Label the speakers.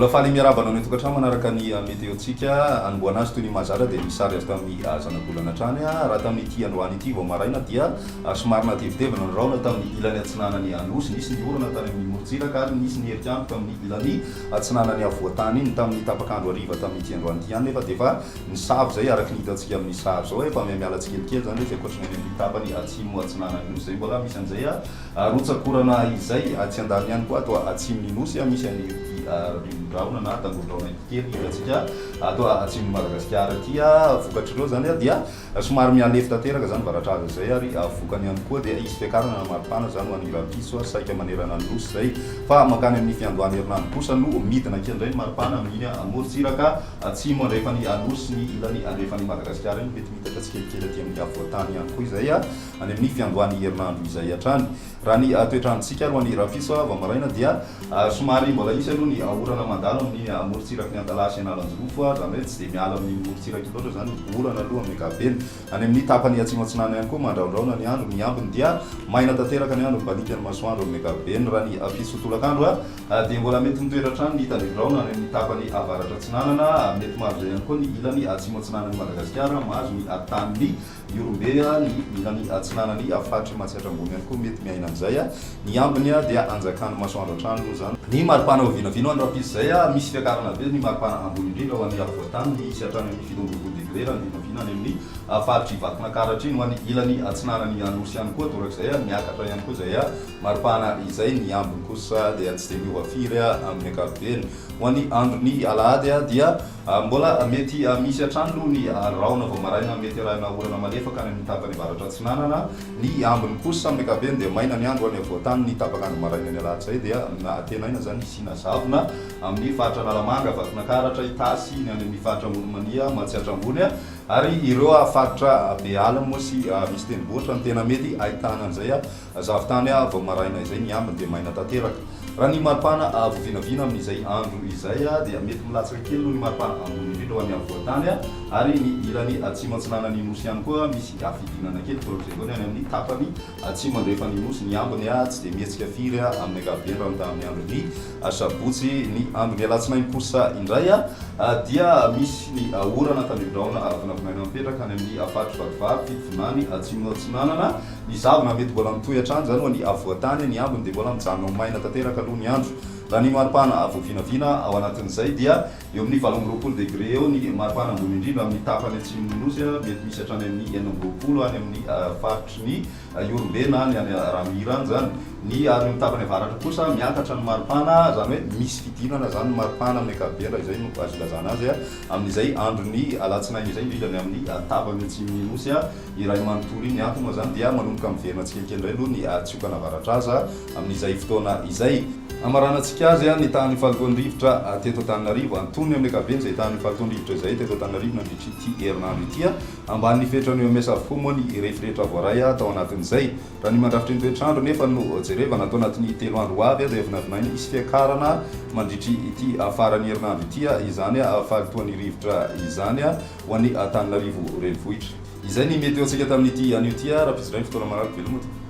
Speaker 1: Mbola faly miarabana ny tokantrano manaraka ny météo-tsika anomboana azy toy ny mazara dia misary azy tamin'ny zanabolana hatrany raha tamin'ity androany ity vao maraina dia somary natevitevina ny raona tamin'ny ilany atsinanany anosy nisy ny orana tany amin'ny morotsiraka ary nisy ny heritrandro tamin'ny ilany atsinanany avoatany iny tamin'ny tapakandro ariva tamin'ity androany ity ihany nefa dia fa ny savo zay araky ny hitantsika amin'ny sary zao efa miala tsikelikely zany hoe zay koatriny amin'ny tapany atsimo atsinanany nosy zay mbola misy an'izay rotsakorana izay atsy andany ihany koa atao atsimony nosy misy any rindraona na tangoldraona kely hitantsika atao atsimony Madagasikara ity vokatr'ireo zany dia somary mialefy tanteraka zany varatra azy zay ary vokany ihany koa dia isy fiakarana na maripana zany ho an'ny rapiso saika manerana ny nosy zay fa makany amin'ny fiandohany herinandro kosa no midina kely indray maripana amin'iny morotsiraka atsimo andrefany anosy ny ilany andrefany Madagasikara iny mety mitaka tsikelikely aty amin'ny avoatany ihany koa izay any amin'ny fiandohany herinandro izay hatrany raha ny toetrandrontsika ro an'ny rapiso vao maraina dia somary mbola isy aloha ny orana mandalo amin'ny morotsiraky ny andalasy analanjorofo zany hoe tsy dia miala amin'ny morotsiraky loatra zany orana aloha amin'ny ankapobeny any amin'ny tapany atsimo atsinana ihany koa mandraondraona ny andro ny ambiny dia maina tanteraka ny andro mibaliky ny masoandro amin'ny ankapobeny raha ny apiso tolakandro dia mbola mety mitondretratrany ny tandrindraona any amin'ny tapany avaratra atsinanana mety mahazo zay ihany koa ny ilany atsimo atsinanany Madagasikara mahazo ny ataniny Yorombe ny ilany atsinanany afatry matsiatra ambony ihany koa mety miaina an'izay ny ambiny dia anjakany masoandro atrano zany ny maripana vinavina andro apiso zay misy fiakarana be ny maripana ambony indrindra ho an'ny avoatany ny isy hatrany amin'ny 7 degré raha ny vinavina any amin'ny faritra Ivakinankaratra iny ho an'ny ilany atsinanany anosy ihany koa torak'izay miakatra ihany koa zay maripana izay ny ambiny kosa dia tsy dia miova firy amin'ny ankapobeny ho an'ny androny alahady dia mbola mety misy hatrany aloha ny raona vao maraina mety arahina orana malefaka any amin'ny tapany avaratra atsinanana ny ambiny kosa amin'ny ankapobeny dia maina ny andro any avoatany ny tapakandro maraina ny alahady zay dia tenaina zany isina zavona amin'ny faritra Analamanga Vakinankaratra Itasy ny any amin'ny faritra Monomania Matsiatra ambony ary ireo faritra Beala moa sy misy tendrombohitra ny tena mety ahitana an'izay zavotany vao maraina izay ny ambiny dia maina tanteraka raha ny maripana voavinavina amin'izay andro izay dia mety milatsaka kely noho ny maripana ambony indrindra ho an'ny avoatany ary ny ilany atsimo atsinanany nosy ihany koa misy afidinana kely torak'izay koa any amin'ny tapany atsimo andrefany nosy ny ambiny tsy dia mihetsika firy amin'ny ankapobeny raha tamin'ny androny sabotsy ny androny alatsinainy kosa indray dia misy ny orana tandrindraona vinavinaina mipetraka any amin'ny afatry vakivaky fitovinany atsimo atsinanana ny zavona mety mbola mitohy hatrany zany ho an'ny avoatany ny ambiny dia mbola mijanona maina tanteraka aloha ny andro raha ny maripana voavinavina ao anatin'izay dia eo amin'ny 20 degré eo ny maripana ambony indrindra amin'ny tapany atsimony nosy mety misy hatrany amin'ny 20 any amin'ny faritry ny Yorombe na ny any Ramirany zany ny ary ny tapany avaratra kosa miakatra ny maripana zany hoe misy fidinana zany ny maripana amin'ny ankapobeny izay no azo ilazana azy amin'izay androny alatsinainy izay indrindra ny amin'ny tapany atsimony nosy iray manontolo iny antony moa zany dia manomboka miverina tsikelikely indray aloha ny tsiokana avaratra azy amin'izay fotoana izay amaranantsika azy ny tahan'ny fahatoandrivotra teto Antananarivo antonony amin'ny ankapobeny zay tahan'ny fahatoandrivotra izay teto Antananarivo nandritra ity herinandro ity ambany fetrany eo mesa avokoa moa ny rehefirehetra voaray tao anatin'izay raha ny mandrafitry ny toetrandro nefa no jerevana atao anatin'ny 3 andro avy zay vinavinaina isy fiakarana mandritry ity farany herinandro ity izany fahatoan'ny rivotra izany ho an'ny Antananarivo renivohitra izay ny météo-tsika tamin'ity anio ity raha pisidray fotoana manaraka velomota